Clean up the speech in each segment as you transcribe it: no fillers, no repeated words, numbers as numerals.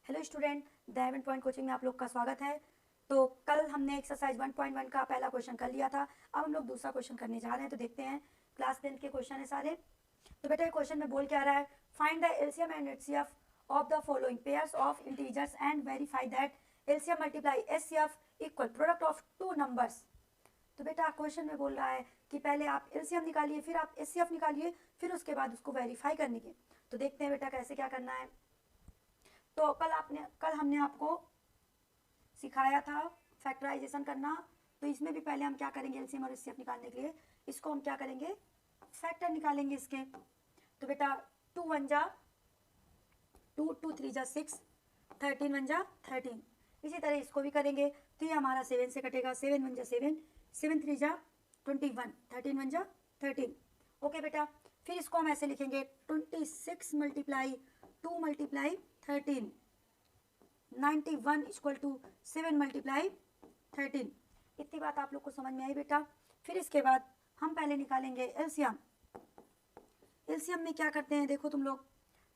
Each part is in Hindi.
Hello student, the 11 point coaching में आप लोग का स्वागत है। तो कल हमने एक्सरसाइज 1.1 का पहला क्वेश्चन कर लिया था। अब हम लोग दूसरा क्वेश्चन करने जा रहे हैं। तो देखते हैं, क्लास 10 के क्वेश्चन है सारे। तो बेटा ये क्वेश्चन में बोल क्या रहा है, find the LCM and HCF of the following pairs of integers and verify that LCM multiply HCF equal product of two numbers. तो बेटा क्वेश्चन में बोल रहा है कि पहले आप एलसीएम निकालिए, फिर आप एचसीएफ निकालिए, फिर उसके बाद उसको वेरीफाई करने के। तो देखते हैं बेटा कैसे क्या करना है। तो कल हमने आपको सिखाया था फैक्टराइजेशन करना। तो इसमें भी पहले हम क्या करेंगे, एलसीएम और एचसीएफ निकालने के लिए इसको हम क्या करेंगे, फैक्टर निकालेंगे इसके। तो बेटा 2 1 जा 2, 2 3 जा 6, 13 1 जा 13। इसी तरह इसको भी करेंगे। तो ये हमारा 7 से कटेगा, 7 1 जा 7, 7 3 जा 21, 13 1 जा 13। ओके बेटा, फिर इसको हम ऐसे लिखेंगे 26 multiply 2 multiply 13, 91 equal to 7 multiply 13। इतनी बात आप लोग को समझ में आई बेटा। फिर इसके बाद हम पहले निकालेंगे एलसीएम। एलसीएम में क्या करते हैं देखो तुम लोग,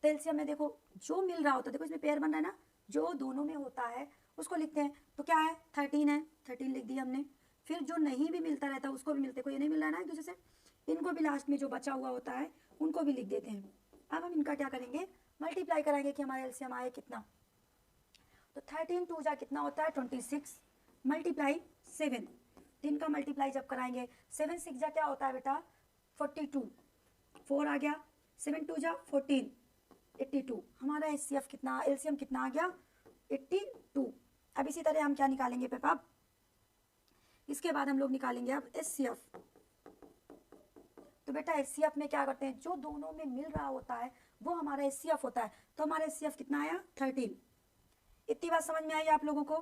तो एलसीएम में देखो जो मिल रहा होता है, देखो इसमें पेयर बन रहा है ना, जो दोनों में होता है उसको लिखते हैं। तो क्या है, 13 है, 13 लिख दिया हमने। फिर जो नहीं भी मिलता रहता उसको भी मिलते, कोई नहीं मिल रहा है ना एक दूसरे से, इनको भी लास्ट में जो बचा हुआ होता है उनको भी लिख देते हैं। अब हम इनका क्या करेंगे, मल्टीप्लाई कराएंगे कि हमारा एलसीएम आए कितना। तो 13 2 जा कितना होता है 26 मल्टीप्लाई 7, तीन का मल्टीप्लाई जब कराएंगे 7 6 जा क्या होता है बेटा 42, 4 आ गया, 7 2 जा 14, 82। हमारा एचसीएफ कितना, एलसीएम कितना आ गया 82। अब इसी तरह हम क्या निकालेंगे पापा, इसके बाद हम लोग निकालेंगे अब एचसीएफ। तो बेटा एचसीएफ में क्या करते हैं, जो दोनों में मिल रहा होता है वो हमारा एचसीएफ होता है। तो हमारा एचसीएफ कितना आया 13। इतनी बात समझ में आई आप लोगों को,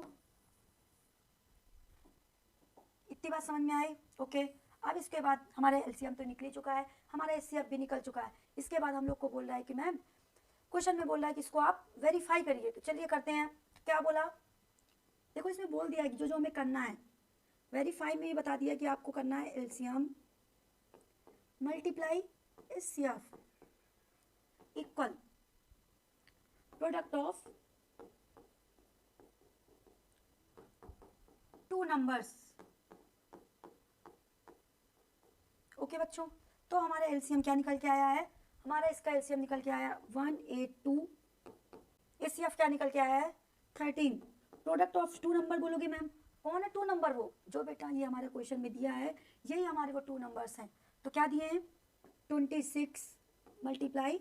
इतनी बात समझ में आई। ओके, अब इसके बाद हमारा एलसीएम तो निकल ही चुका है, हमारा एचसीएफ भी निकल चुका है। इसके बाद हम लोग को बोल रहा है कि मैम क्वेश्चन में बोल रहा है कि इसको आप वेरीफाई करिए। तो चलिए करते हैं। क्या बोला, देखो इसमें बोल दिया है कि जो जो हमें करना है, वेरीफाई में ही बता दिया कि आपको करना है LCM multiply HCF equal product of two numbers. Okay बच्चों, तो हमारा एलसीएम क्या निकल के आया है, हमारा इसका एलसीएम निकल के आया 182, एचसीएफ क्या निकल के आया है 13। प्रोडक्ट ऑफ टू नंबर बोलोगे मैम, कौन है टू नंबर, वो जो बेटा ये हमारे क्वेश्चन में दिया है यही हमारे वो टू नंबर्स हैं। तो क्या दिए हैं 26 मल्टीप्लाई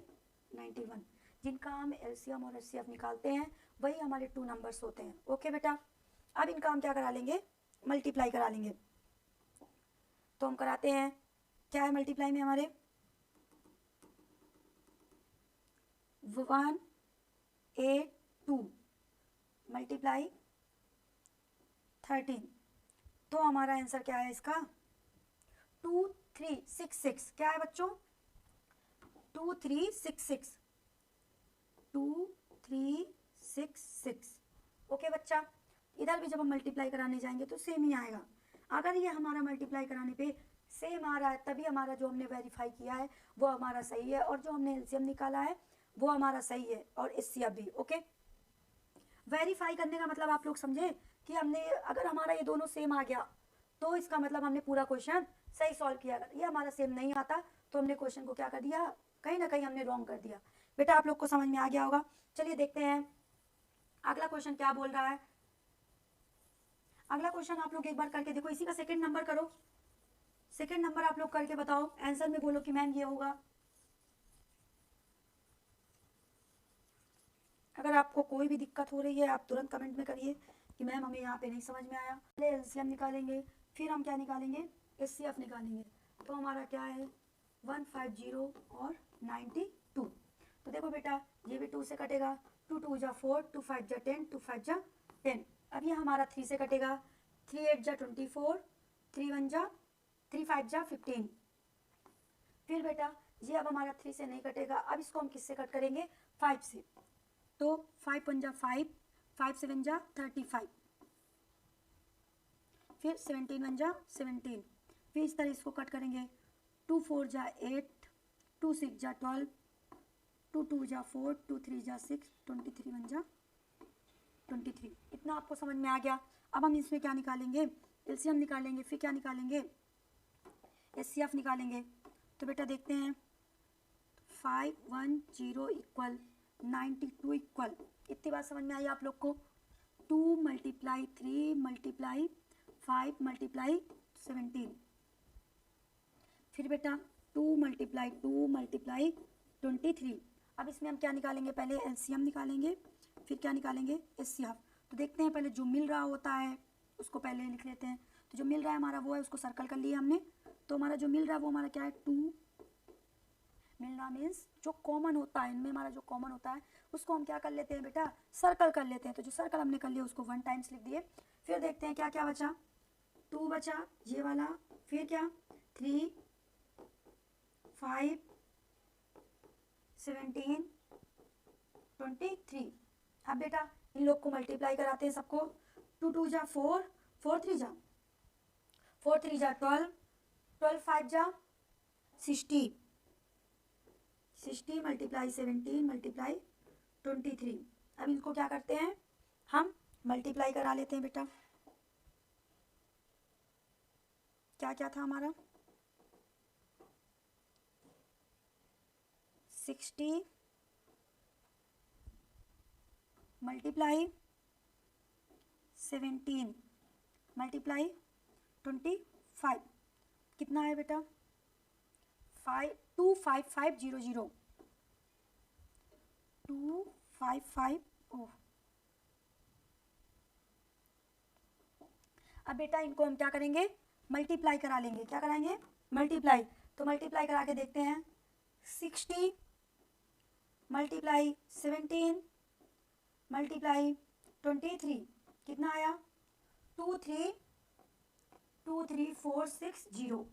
91, जिनका हम एलसीएम और एचसीएफ निकालते हैं वही हमारे टू नंबर्स होते हैं। ओके बेटा, अब इनका हम क्या करा लेंगे, मल्टीप्लाई करा लेंगे। तो हम कराते हैं, क्या है मल्टीप्लाई में हमारे 182 मल्टीप्लाई 13। तो हमारा आंसर क्या है इसका 2366। क्या है बच्चों 2366, 2366। ओके बच्चा, इधर भी जब हम मल्टीप्लाई कराने जाएंगे तो सेम ही आएगा। अगर ये हमारा मल्टीप्लाई कराने पे सेम आ रहा है तभी हमारा जो हमने वेरीफाई किया है वो हमारा सही है, और जो हमने एलसीएम निकाला है वो हमारा सही है, और एचसीएफ भी। ओके, वेरीफाई करने का मतलब आप लोग समझे कि हमने, अगर हमारा ये दोनों सेम आ गया तो इसका मतलब हमने पूरा क्वेश्चन सही सॉल्व किया। अगर ये हमारा सेम नहीं आता तो हमने क्वेश्चन को क्या कर दिया, कहीं ना कहीं हमने रॉन्ग कर दिया। बेटा आप लोग को समझ में आ गया होगा। चलिए देखते हैं अगला क्वेश्चन क्या बोल रहा है। अगला क्वेश्चन आप लोग एक बार करके देखो, इसी का सेकंड नंबर करो, सेकंड नंबर आप लोग करके बताओ, आंसर में बोलो कि मैम ये होगा। अगर आपको कोई भी दिक्कत हो रही है आप तुरंत कमेंट में करिए कि मैम हमें यहाँ पे नहीं समझ में आया। पहले एलसीएम निकालेंगे, फिर हम क्या निकालेंगे, एचसीएफ निकालेंगे। तो हमारा क्या है 150 और 92। तो देखो बेटा ये भी 2 से कटेगा, 2 2 जा 4, 2 5 जा 10, 2 5 जा 10। अब ये हमारा 3 से कटेगा, 3 8 जा 24, 3 1 जा 3 5 जा 15। फिर बेटा ये अब हमारा 3 से नहीं कटेगा, अब इसको हम किससे कट करेंगे 5 से। तो 5 1 जा 5, 5 7 जा 35, फिर 17 1 जा 17। फिर इस तरह इसको कट करेंगे, 2 4 जा 8, 2 6 जा 12, 2 2 जा 4, 2 3 जा 6, 23 1 जा 23। इतना आपको समझ में आ गया। अब हम इसमें क्या निकालेंगे, एलसीएम निकालेंगे, फिर क्या निकालेंगे, एचसीएफ निकालेंगे। तो बेटा देखते हैं 510 इक्वल 92 इक्वल, इतनी बात समझ में आई आप लोग को। 2 × 3 × 5 × 17, फिर बेटा 2 × 2 × 23। अब इसमें हम क्या निकालेंगे, पहले एलसीएम निकालेंगे, फिर क्या निकालेंगे, एचसीएफ। तो देखते हैं पहले जो मिल रहा होता है उसको पहले लिख लेते हैं। तो जो मिल रहा है हमारा वो है, उसको सर्कल कर लिया हमने। तो हमारा जो मिल रहा है वो हमारा क्या है, 2। मिलना मीन्स जो कॉमन होता है, इनमें हमारा जो कॉमन होता है उसको हम क्या कर लेते हैं बेटा, सर्कल कर लेते हैं। तो जो सर्कल हमने कर लिया उसको 1 टाइम्स लिख दिए। फिर देखते हैं क्या क्या बचा, 2 बचा ये वाला, फिर क्या 3 5 17 23। अब बेटा इन लोग को मल्टीप्लाई कराते हैं सबको। 2 2 जा 4, 4 3 जा 12, 12 5 जा 60, 60 × 17 × 23। अब इनको क्या करते हैं, हम मल्टीप्लाई करा लेते हैं बेटा। क्या क्या था हमारा, 60 × 17 × 25, कितना है बेटा, 25500, 255। ओह, अब बेटा इनको हम क्या करेंगे, मल्टीप्लाई करा लेंगे। क्या कराएंगे, मल्टीप्लाई। तो मल्टीप्लाई करा के देखते हैं, 60 × 17 × 23, कितना आया, 23460।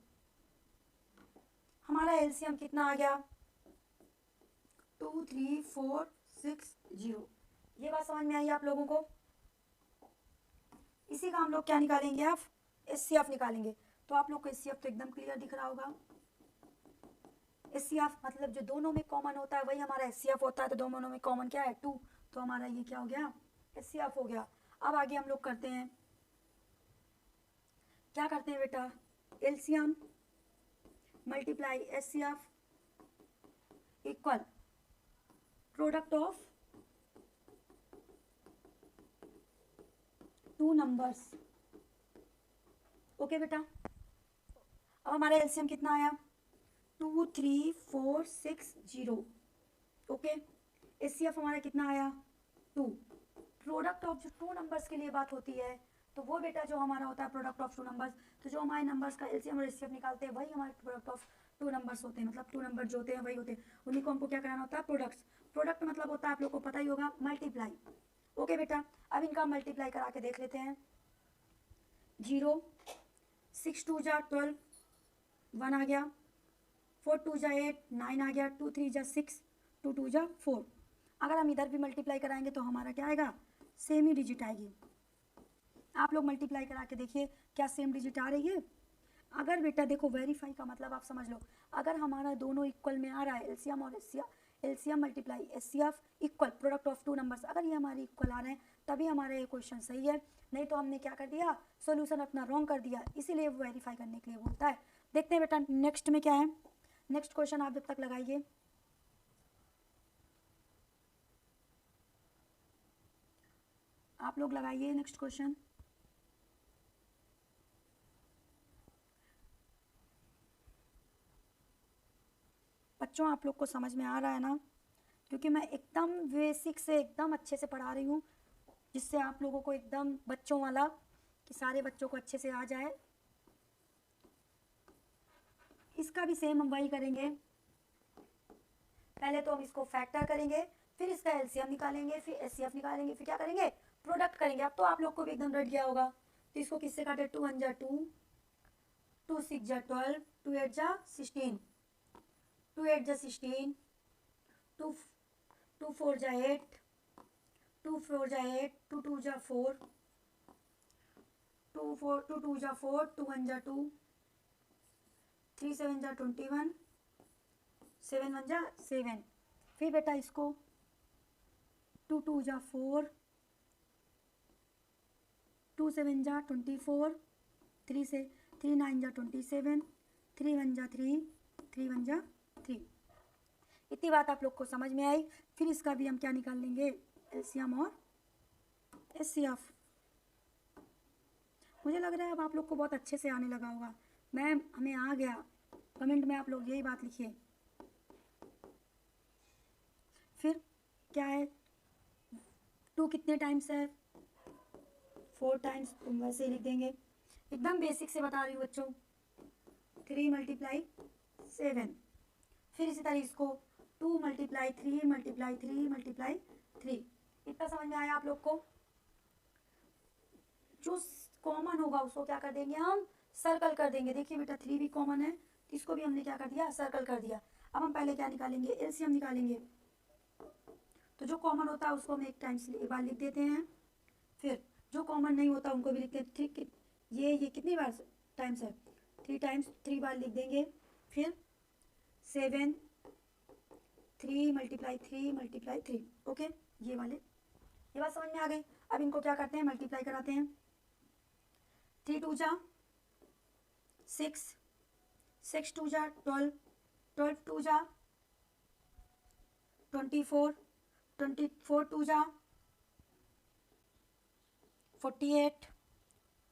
हमारा एलसीएम कितना आ गया, 23460। ये बात समझ में आई आप लोगों को। इसी का हम लोग क्या निकालेंगे, आप एचसीएफ निकालेंगे। तो आप लोग को एचसीएफ तो एकदम क्लियर दिख रहा होगा। एचसीएफ मतलब जो दोनों में कॉमन होता है वही हमारा एचसीएफ होता है। तो दोनों में कॉमन क्या है, 2। तो हमारा ये क्या हो गया, एचसीएफ हो गया। अब आगे हम लोग करते हैं, क्या करते हैं बेटा, LCM multiply HCF equal product of 2 numbers. Okay बेटा, अब हमारा एलसीएम कितना आया, 23460। ओके, एचसीएफ हमारा कितना आया, 2। प्रोडक्ट ऑफ जो 2 नंबर्स के लिए बात होती है तो वो बेटा जो हमारा होता है प्रोडक्ट ऑफ 2 नंबर्स। तो जो हमारे नंबर्स का एलसीएम और एचसीएफ निकालते हैं वही हमारे प्रोडक्ट ऑफ 2 नंबर्स होते हैं। मतलब 2 नंबर जो होते हैं वही होते हैं, उन्हीं को हमको क्या कराना होता है, प्रोडक्ट्स। प्रोडक्ट मतलब होता है, आप लोग को पता ही होगा, मल्टीप्लाई। ओके बेटा, अब इनका मल्टीप्लाई करा के देख लेते हैं। 0 6 2 जा 12, 1 आ गया, 4 2 जा 8, 9 आ गया, 2 3 जा 6, 2 2 जा 4। अगर हम इधर भी मल्टीप्लाई कराएंगे तो हमारा क्या आएगा, सेम ही डिजिट आएगी। आप लोग मल्टीप्लाई करा के देखिए क्या सेम डिजिट आ रही है। अगर बेटा देखो, वेरीफाई का मतलब आप समझ लो, अगर हमारा दोनों इक्वल में आ रहा है, एलसीएम और LCM multiply HCF equal product of 2 numbers, अगर ये हमारे इक्वल आ रहे हैं तभी हमारा ये क्वेश्चन सही है। नहीं तो हमने क्या कर दिया, सॉल्यूशन अपना रॉन्ग कर दिया। इसीलिए वो वेरीफाई करने के लिए बोलता है। देखते हैं बेटा नेक्स्ट में क्या है। नेक्स्ट क्वेश्चन आप जब तक लगाइए, आप लोग लगाइए नेक्स्ट क्वेश्चन। बच्चों आप लोग को समझ में आ रहा है ना, क्योंकि मैं एकदम बेसिक से एकदम अच्छे से पढ़ा रही हूँ, जिससे आप लोगों को एकदम बच्चों वाला, कि सारे बच्चों को अच्छे से आ जाए। इसका भी सेम हम वही करेंगे। पहले तो हम इसको फैक्टर करेंगे, फिर इसका एलसीएम निकालेंगे, फिर एचसीएफ निकालेंगे, फिर क्या करेंगे, प्रोडक्ट करेंगे। अब तो आप लोग को भी एकदम रट गया होगा। तो इसको किससे काटे, 2 1 जा 2, 2 6 जा 12, 2 8 जा 16, 2 8 जा 16, 2 4 जा 8, 2 4 जा 8, 2 2 जा 4, 2 2 जा 4, 2 1 जा 2, 3 7 जा 21, 7 1 जा 7। फिर बेटा इसको 2 2 जा 4, 2 7 जा 24, 3 से 3 9 जा 27, 3 1 जा 3, 3 1 जा 3। इतनी बात आप लोग को समझ में आई। फिर इसका भी हम क्या निकाल लेंगे, एलसीएम और एचसीएफ। मुझे लग रहा है अब आप लोग को बहुत अच्छे से आने लगा होगा। मैम हमें आ गया, कमेंट में आप लोग यही बात लिखिए। फिर क्या है, 2 कितने टाइम्स है, 4 टाइम्स, तुम वैसे ही लिख देंगे। एकदम बेसिक से बता रही हूँ बच्चों, 3 × 7। फिर इसी तरह इसको 2 × 3 × 3 × 3। इतना समझ में आया आप लोग को। जो कॉमन होगा उसको क्या कर देंगे, हम सर्कल कर देंगे। देखिए बेटा 3 भी कॉमन है, तो इसको भी हमने क्या कर दिया, सर्कल कर दिया। अब हम पहले क्या निकालेंगे, एलसीएम निकालेंगे। तो जो कॉमन होता है उसको हम एक बार लिख देते हैं। फिर जो कॉमन नहीं होता उनको भी लिखते हैं। 3 ये कितनी बार टाइम्स है, 3 टाइम्स, 3 बार लिख देंगे। फिर 7 3 × 3 × 3। ओके, ये बात समझ में आ गई। अब इनको क्या करते हैं, मल्टीप्लाई कराते हैं। 3 2 जा 6, 6 2 जा 12, 12 2 जा 24, 24 2 जा 48।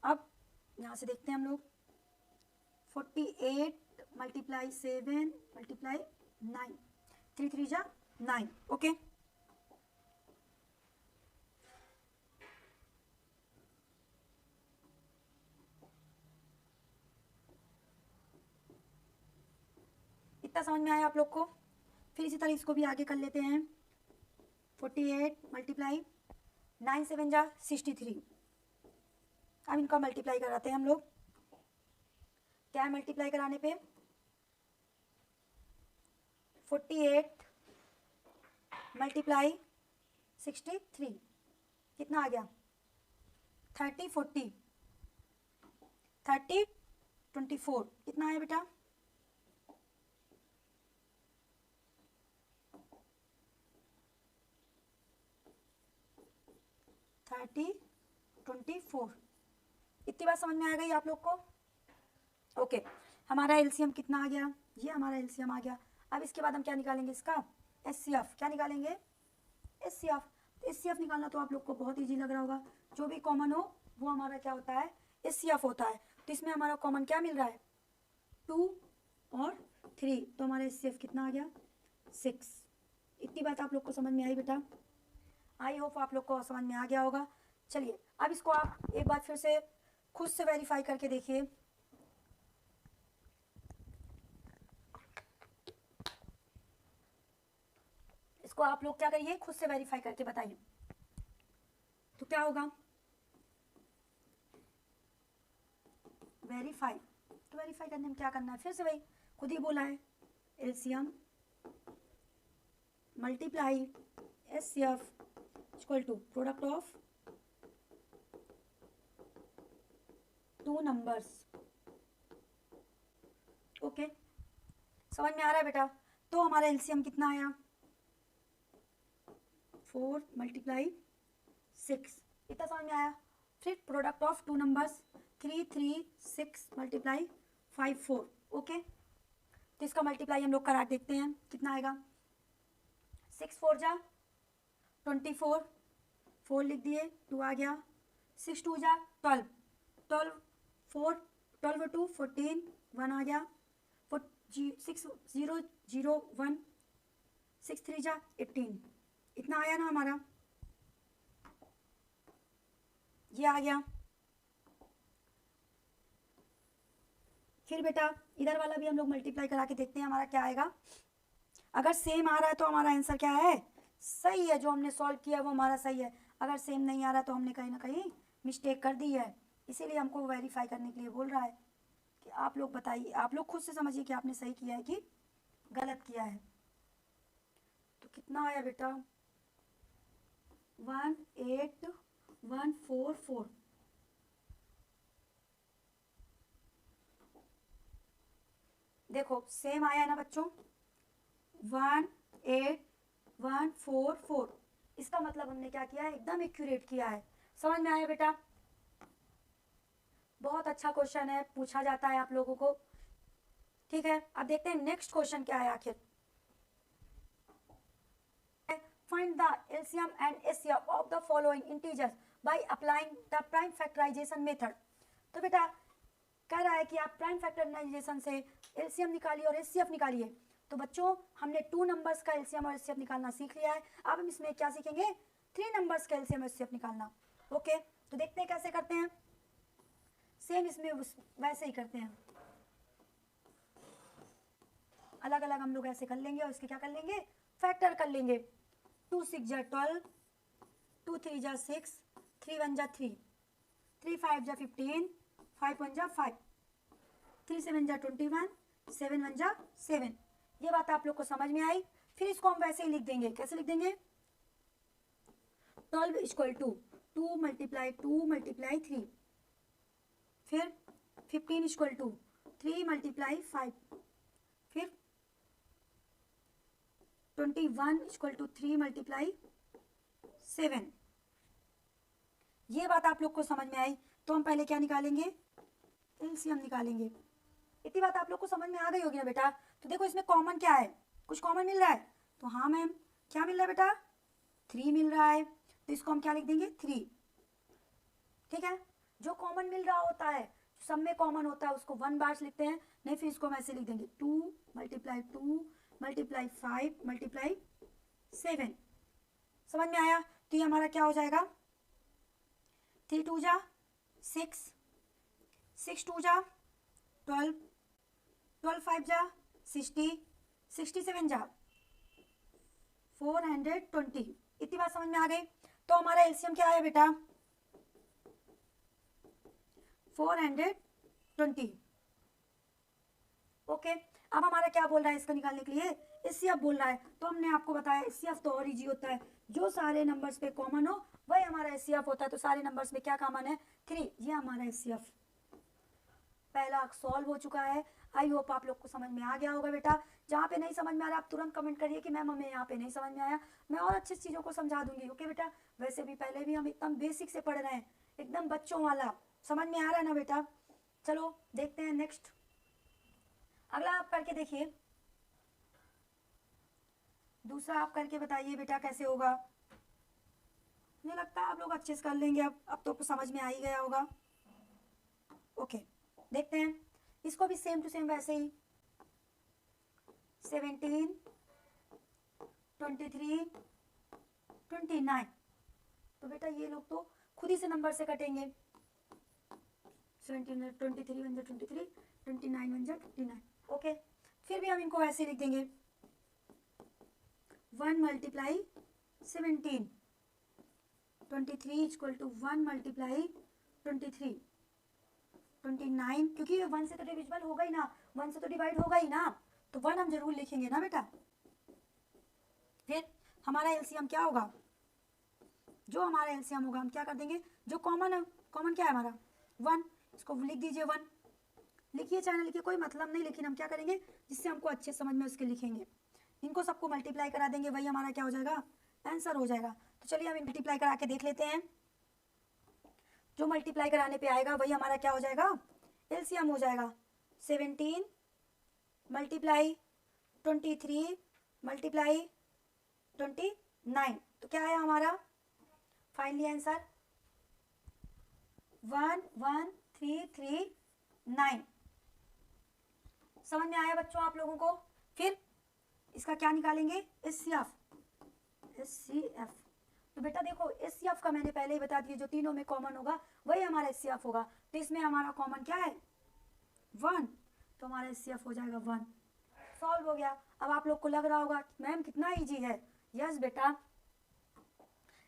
अब यहाँ से देखते हैं हम लोग, 48 × 7 × 9, 3 3 जा 9। ओके, इतना समझ में आया आप लोग को। फिर इसी तरह इसको भी आगे कर लेते हैं। 48 × 9 7 जा 63। अब इनका मल्टीप्लाई कराते हैं हम लोग। क्या है मल्टीप्लाई कराने पे, 48 × 63 कितना आ गया, 30 40, 30 24 कितना है बेटा, 30 24। इतनी बात समझ में आ गई आप लोग को। ओके, हमारा एलसीएम कितना आ गया, ये हमारा एलसीएम आ गया। अब इसके बाद हम क्या निकालेंगे, इसका एचसीएफ। क्या निकालेंगे, एचसीएफ। एचसीएफ निकालना तो आप लोग को बहुत इजी लग रहा होगा। जो भी कॉमन हो वो हमारा क्या होता है, एचसीएफ होता है। तो इसमें हमारा कॉमन क्या मिल रहा है, 2 और 3, तो हमारा एचसीएफ कितना आ गया, 6। इतनी बात आप लोग को समझ में आई बेटा। आई होप आप लोग को समझ में आ गया होगा। चलिए अब इसको आप एक बार फिर से खुद से वेरीफाई करके देखिए। इसको आप लोग क्या करिए, खुद से वेरीफाई करके बताइए। तो क्या होगा, वेरीफाई। तो वेरीफाई करने में क्या करना है, फिर से वही खुद ही बोला है, LCM multiply HCF equal to product of 2 numbers. Okay, समझ में आ रहा है बेटा। तो हमारा एलसीएम कितना आया, 4 × 6, इतना समझ में आया। फिर प्रोडक्ट ऑफ 2 नंबर्स, 3 3 6 × 5 4। ओके, तो इसका मल्टीप्लाई हम लोग करा देखते हैं कितना आएगा। 6 4 जा 24, 4 लिख दिए, 2 आ गया। 6 2 जा 12, 12 4 12 2 14, 1 आ गया। 6 0 0 1, 6 3 जा 18। इतना आया ना हमारा, ये आ गया। फिर बेटा इधर वाला भी हम लोग मल्टीप्लाई करा के देखते हैं हमारा क्या आएगा। अगर सेम आ रहा है तो हमारा आंसर क्या है, सही है। जो हमने सॉल्व किया वो हमारा सही है। अगर सेम नहीं आ रहा तो हमने कहीं ना कहीं मिस्टेक कर दी है, इसीलिए हमको वेरीफाई करने के लिए बोल रहा है कि आप लोग बताइए, आप लोग खुद से समझिए कि आपने सही किया है कि गलत किया है। तो कितना आया बेटा, 18144। देखो सेम आया ना बच्चों, 18144। इसका मतलब हमने क्या किया है, एकदम एक्यूरेट किया है। समझ में आया बेटा। बहुत अच्छा क्वेश्चन है, पूछा जाता है आप लोगों को। ठीक है, अब देखते हैं नेक्स्ट क्वेश्चन क्या है आखिर। Find the LCM and HCF of the following integers by applying the prime factorisation method. तो बेटा कह रहा है कि आप प्राइम फैक्टराइजेशन से एलसीएम निकालिए और एचसीएफ निकालिए। तो बच्चों हमने 2 नंबर्स का एलसीएम और एचसीएफ निकालना सीख लिया है। अब हम इसमें क्या सीखेंगे, 3 नंबर्स का एलसीएम और एचसीएफ निकालना। ओके, तो देखते हैं कैसे करते हैं। सेम इसमें वैसे ही करते हैं, अलग अलग हम लोग ऐसे कर लेंगे और इसके क्या कर लेंगे, फैक्टर कर लेंगे। 2 6 जा 12, 2 3 जा 6, 3 1 जा 3, 3 5 जा 15, 5 1 जा 5, 3 7 जा 21, 7 1 जा 7। ये बात आप लोग को समझ में आई। फिर इसको हम वैसे ही लिख देंगे, कैसे लिख देंगे, 12 इक्वल टू 2 मल्टीप्लाई 2 मल्टीप्लाई 3, फिर 15 इक्वल टू 3 मल्टीप्लाई 5, फिर 21 इक्वल टू 3 मल्टीप्लाई 7। ये बात आप लोग को समझ में आई। तो हम पहले क्या निकालेंगे, एलसीएम निकालेंगे। इतनी बात आप लोग को समझ में आ गई होगी ना बेटा। तो देखो इसमें कॉमन क्या है, कुछ कॉमन मिल रहा है। तो हाँ मैम, क्या मिल रहा है बेटा, 3 मिल रहा है। तो इसको हम क्या लिख देंगे, 3। ठीक है, जो कॉमन मिल रहा होता है, सब में कॉमन होता है, उसको 1 बार लिखते हैं। नहीं फिर इसको हम ऐसे लिख देंगे 2 मल्टीप्लाई 2 मल्टीप्लाई 5 मल्टीप्लाई 7। समझ में आया। तो ये हमारा क्या हो जाएगा, 3 2 जा 6, 6 2 जा 12, 12 5 जा 60, 67 जा 420। इतनी बात समझ में आ गई। तो हमारा एलसीएम क्या है बेटा, 420। ओके, अब हमारा क्या बोल रहा है इसको निकालने के लिए, एचसीएफ बोल रहा है। तो हमने आपको बताया एचसीएफ तो और इजी होता है, जो सारे नंबर्स पे कॉमन हो वही हमारा एचसीएफ होता है। तो सारे नंबर्स में क्या कॉमन है, 3। ये हमारा एचसीएफ पहला सॉल्व हो चुका है। आई होप आप लोग को समझ में आ गया होगा बेटा। जहाँ पे नहीं समझ में आ रहा आप तुरंत कमेंट करिए कि मैम हमें यहाँ पे नहीं समझ में आया, मैं और अच्छी चीज़ों को समझा दूंगी। ओके बेटा, वैसे भी पहले भी हम एकदम बेसिक से पढ़ रहे हैं, एकदम बच्चों वाला। समझ में आ रहा है ना बेटा। चलो देखते हैं नेक्स्ट, अगला आप करके देखिए। दूसरा आप करके बताइए बेटा कैसे होगा। मुझे लगता है आप लोग अच्छे से कर लेंगे। अब तो समझ में आ ही गया होगा। ओके देखते हैं इसको भी सेम टू सेम वैसे ही 17 23 29। तो बेटा ये लोग तो खुद ही से नंबर से कटेंगे। 17 23 1 23, 29 1 29। ओके, फिर भी हम इनको ऐसे लिख देंगे 1 मल्टीप्लाई 17, 23 इक्वल टू 1 मल्टीप्लाई 23, 29। क्योंकि 1 से तो डिविजिबल होगा ही ना, 1 से तो डिवाइड होगा ही ना, तो 1 हम जरूर लिखेंगे ना बेटा। फिर हमारा एलसीएम क्या होगा, जो हमारा एलसीएम होगा हम क्या कर देंगे, जो कॉमन है, कॉमन क्या है हमारा 1, इसको लिख दीजिए 1। लिखिए चाहे ना लिखिए कोई मतलब नहीं, लेकिन हम क्या करेंगे जिससे हमको अच्छे समझ में उसके लिखेंगे। इनको सबको मल्टीप्लाई करा देंगे, वही हमारा क्या हो जाएगा, आंसर हो जाएगा। तो चलिए हम मल्टीप्लाई करा के देख लेते हैं। जो मल्टीप्लाई कराने पे आएगा वही हमारा क्या हो जाएगा, एलसीएम हो जाएगा। 17 मल्टीप्लाई 23 मल्टीप्लाई 29। तो क्या है हमारा फाइनली आंसर 11339। समझ में आया बच्चों आप लोगों को। फिर इसका क्या निकालेंगे, एचसीएफ। तो बेटा देखो एचसीएफ का मैंने पहले ही बता दिया, जो तीनों में कॉमन होगा वही हमारा एचसीएफ होगा। तो इसमें हमारा कॉमन क्या है 1, तो हमारा एचसीएफ हो जाएगा 1। सॉल्व हो गया। अब आप लोग को लग रहा होगा मैम कितना इजी है। यस बेटा,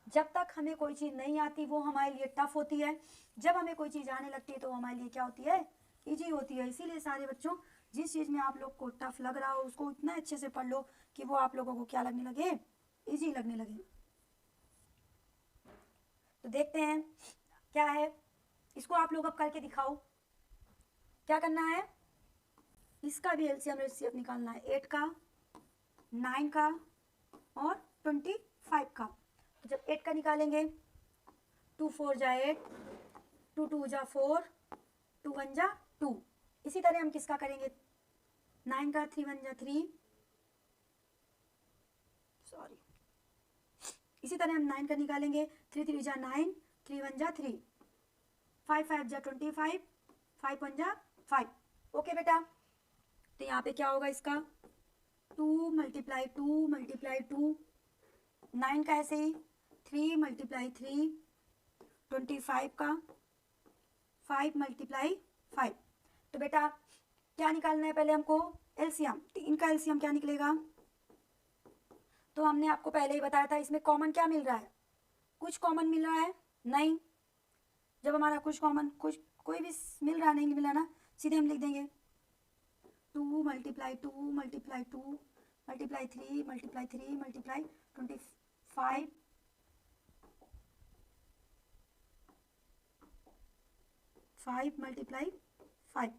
जब तक हमें कोई चीज़ नहीं आती वो हमारे लिए टफ होती है, जब हमें कोई चीज़ आने लगती है तो हमारे लिए क्या होती है, इजी होती है। इसीलिए सारे बच्चों जिस चीज़ में आप लोग को टफ लग रहा हो उसको इतना अच्छे से पढ़ लो कि वो आप लोगों को क्या लगने लगे, इजी लगने लगे। तो देखते हैं क्या है, इसको आप लोग अब करके दिखाओ। क्या करना है, इसका भी एलसीएम एचसीएफ निकालना है, 8 का 9 का और 25 का। तो जब 8 का निकालेंगे 2 4 जा 8, 2 2 जा 4, 2 1 जा 2। इसी तरह हम किसका करेंगे, 9 का 3 1 जा 3, सॉरी, इसी तरह हम 9 का निकालेंगे, 3 3 जा 9, 3 1 जा 3, 5 5 जा 25, 5 1 जा 5। ओके बेटा, तो यहाँ पे क्या होगा इसका 2 × 2 × 2, 9 का ऐसे ही 3 × 3, 25 का 5 × 5। तो बेटा क्या निकालना है पहले हमको, एलसीएम। तो इनका एलसीएम क्या निकलेगा, तो हमने आपको पहले ही बताया था इसमें कॉमन क्या मिल रहा है, कुछ कॉमन मिल रहा है नहीं। जब हमारा कुछ कॉमन कुछ कोई भी मिल रहा नहीं मिला ना, सीधे हम लिख देंगे 2 × 2 × 2 × 3 × 3 × 25 5 × 5।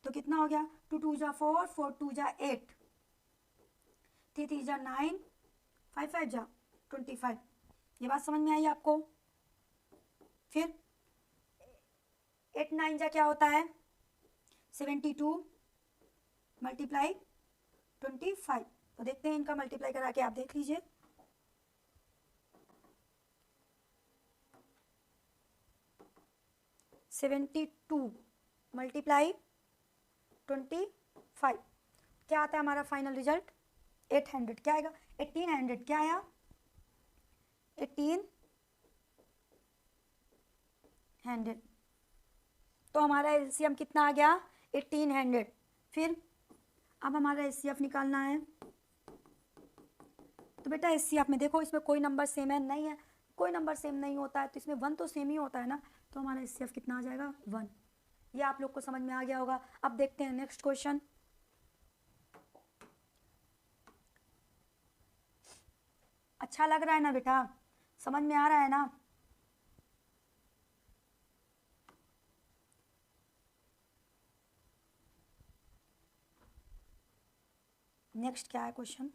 तो कितना हो गया, 2 2 जा 4, 4 2 जा 8, 3 3 जा 9, 5 5 जा 25। ये बात समझ में आई आपको। फिर 8 9 जा क्या होता है, 72 × 25। तो देखते हैं इनका मल्टीप्लाई करा के आप देख लीजिए। सेवेंटी टू मल्टीप्लाई 25 क्या आता है हमारा फाइनल रिजल्ट, 800। क्या आएगा, 1800। क्या आया, 1800। तो हमारा एलसीएम कितना आ गया, 1800। फिर अब हमारा एचसीएफ निकालना है। तो बेटा एचसीएफ में देखो इसमें कोई नंबर सेम है नहीं है, कोई नंबर सेम नहीं होता है, तो इसमें 1 तो सेम ही होता है ना। तो हमारा एचसीएफ कितना आ जाएगा, 1। ये आप लोग को समझ में आ गया होगा। अब देखते हैं नेक्स्ट क्वेश्चन। अच्छा लग रहा है ना बेटा, समझ में आ रहा है ना। नेक्स्ट क्या है क्वेश्चन,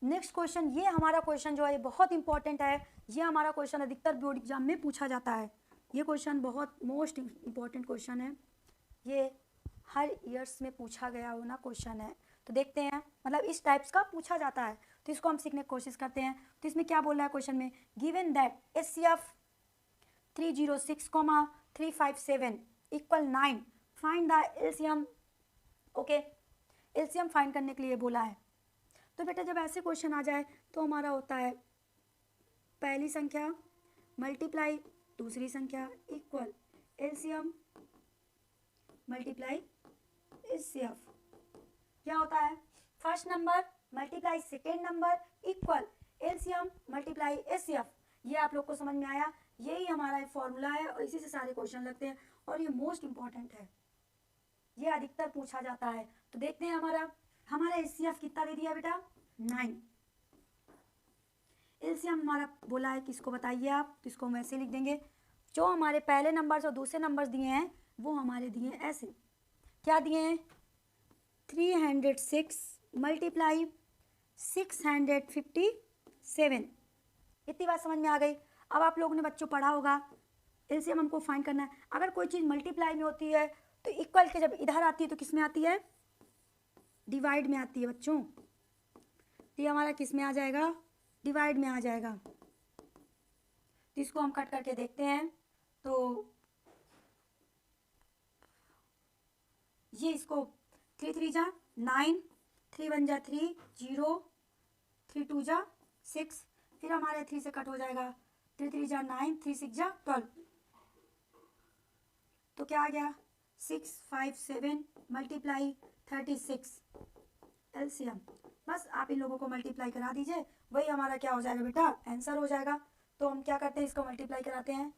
नेक्स्ट क्वेश्चन ये हमारा क्वेश्चन जो है बहुत इंपॉर्टेंट है। ये हमारा क्वेश्चन अधिकतर बोर्ड एग्जाम में पूछा जाता है। ये क्वेश्चन बहुत मोस्ट इम्पॉर्टेंट क्वेश्चन है, ये हर ईयर्स में पूछा गया हो ना क्वेश्चन है। तो देखते हैं, मतलब इस टाइप्स का पूछा जाता है, तो इसको हम सीखने की कोशिश करते हैं। तो इसमें क्या बोल रहा है क्वेश्चन में, given that HCF 306,357 = 9, find the LCM. Okay, LCM find करने के लिए बोला है। तो बेटा जब ऐसे क्वेश्चन आ जाए तो हमारा होता है पहली संख्या मल्टीप्लाई दूसरी संख्या इक्वल एलसीएम मल्टीप्लाई एचसीएफ। क्या होता है, first number multiply second number equal LCM multiply HCF. ये आप लोग को समझ में आया, यही हमारा फॉर्मूला है और इसी से सारे क्वेश्चन लगते हैं और ये मोस्ट इंपॉर्टेंट है, ये अधिकतर पूछा जाता है। तो देखते हैं हमारा एचसीएफ कितना दे दिया बेटा, 9। एलसीएम हमारा बोला है किसको बताइए आप, तो इसको हम ऐसे लिख देंगे। जो हमारे पहले नंबर्स और दूसरे नंबर्स दिए हैं वो हमारे दिए हैं ऐसे, क्या दिए हैं 306 × 657। इतनी बात समझ में आ गई। अब आप लोगों ने बच्चों पढ़ा होगा एलसीएम हमको फाइंड करना है। अगर कोई चीज़ मल्टीप्लाई में होती है तो इक्वल के जब इधर आती है तो किस में आती है, डिवाइड में आती है बच्चों। तो ये हमारा किस में आ जाएगा, डिवाइड में आ जाएगा। तो इसको हम कट करके देखते हैं। तो ये इसको 3 3 जा 9, 3 1 जा 3 0, 3 2 जा 6, फिर हमारे 3 से कट हो जाएगा, 3 3 जा 9, 3 6 जा 12। तो क्या आ गया 657 × 36 एलसीएम। बस आप इन लोगों को मल्टीप्लाई करा दीजिए, वही हमारा क्या हो जाएगा बेटा, आंसर हो जाएगा। तो हम क्या करते हैं, इसको मल्टीप्लाई कराते हैं,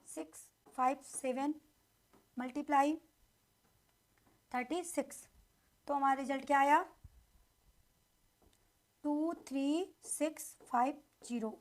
657 × 36। तो हमारा रिजल्ट क्या आया, 23650।